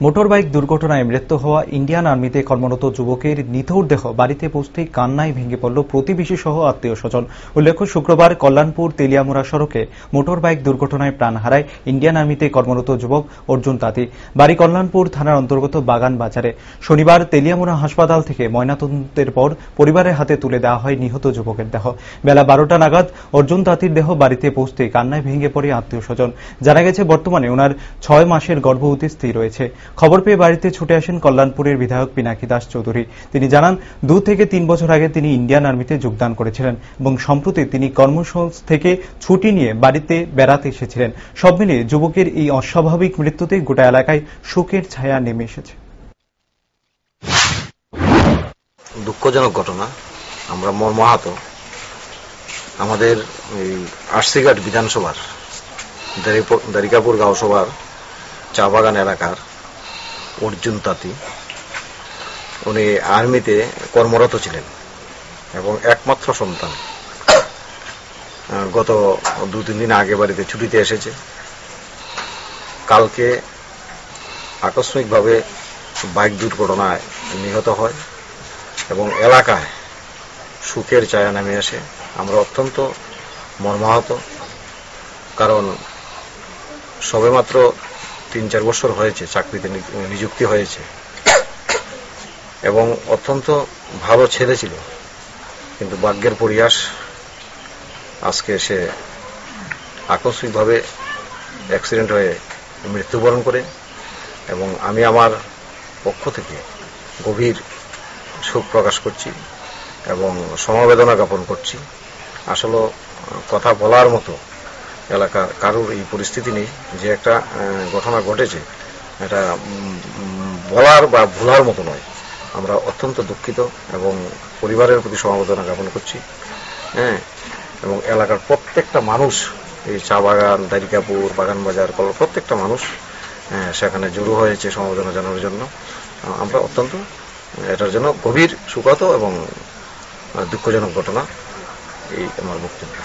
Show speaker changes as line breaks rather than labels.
Motorbike দুর্ঘটনায় মৃত্যু হওয়া ইন্ডিয়ান আর্মিতে কর্মরত যুবকের নিথর দেহ বাড়িতে পৌঁছতেই কান্নায় ভেঙে পড়ল প্রতিবেশী সহ আত্মীয় স্বজন। উল্লেখ্য, শুক্রবার কল্যাণপুর তেলিয়ামুড়া সড়কে মোটরবাইক দুর্ঘটনায় প্রাণ হারায় ইন্ডিয়ান আর্মিতে কর্মরত যুবক অর্জুন তাঁতি। বাড়ি কল্যাণপুর থানার অন্তর্গত বাগান বাজারে। শনিবার তেলিয়ামুড়া হাসপাতাল থেকে ময়নাতদন্তের পর পরিবারের হাতে তুলে দেওয়া হয় নিহত যুবকের দেহ। বেলা 12টা নাগাদ অর্জুন তাঁতির দেহ বাড়িতে পৌঁছতেই কান্নায় ভেঙে পড়ে আত্মীয় স্বজন। জানা গেছে, বর্তমানে ওনার 6 মাসের গর্ভবতী স্ত্রী রয়েছে। খবর পেয়ে বাড়িতে ছুটে আসেন কল্যাণপুরের বিধায়ক পিনাকি দাস চৌধুরী। তিনি জানান, 2 থেকে 3 বছর আগে তিনি ইন্ডিয়ান আর্মিতে যোগদান করেছিলেন এবং সম্প্রতি তিনি কর্মস্থল থেকে ছুটি নিয়ে বাড়িতে বেড়াতে এসেছিলেন। সব মিলিয়ে যুবকের এই অস্বাভাবিক মৃত্যুতে গোটা এলাকায় শোকের ছায়া নেমে এসেছে।
দুঃখজনক ঘটনা, আমরা মর্মাহত। আমাদের আরসিঘাট বিধানসভার দারিকাপুর গাঁওসভার চা বাগান এলাকার অর্জুন তাঁতি, উনি আর্মিতে কর্মরত ছিলেন এবং একমাত্র সন্তান। গত 2-3 দিন আগে বাড়িতে ছুটিতে এসেছে। কালকে আকস্মিকভাবে বাইক দুর্ঘটনায় নিহত হয় এবং এলাকায় শোকের ছায়া নেমে আসে। আমরা অত্যন্ত মর্মাহত, কারণ সবেমাত্র 3-4 বছর হয়েছে চাকরিতে নিযুক্তি হয়েছে এবং অত্যন্ত ভালো ছেলে ছিল, কিন্তু ভাগ্যের পরিহাস আজকে সে আকস্মিকভাবে অ্যাক্সিডেন্ট হয়ে মৃত্যুবরণ করে। এবং আমি আমার পক্ষ থেকে গভীর শোক প্রকাশ করছি এবং সমবেদনা জ্ঞাপন করছি। আসলে কথা বলার মতো এলাকার কারোর এই পরিস্থিতি নেই। যে একটা ঘটনা ঘটেছে, এটা বলার বা ভোলার মতো নয়। আমরা অত্যন্ত দুঃখিত এবং পরিবারের প্রতি সমবেদনা জ্ঞাপন করছি। এবং এলাকার প্রত্যেকটা মানুষ, এই চা বাগান, দারিকাপুর, বাগান বাজার, প্রত্যেকটা মানুষ সেখানে জড়ো হয়েছে সমবেদনা জানানোর জন্য। আমরা অত্যন্ত এটার জন্য গভীর শোকাহত এবং দুঃখজনক ঘটনা, এই আমার বক্তব্য।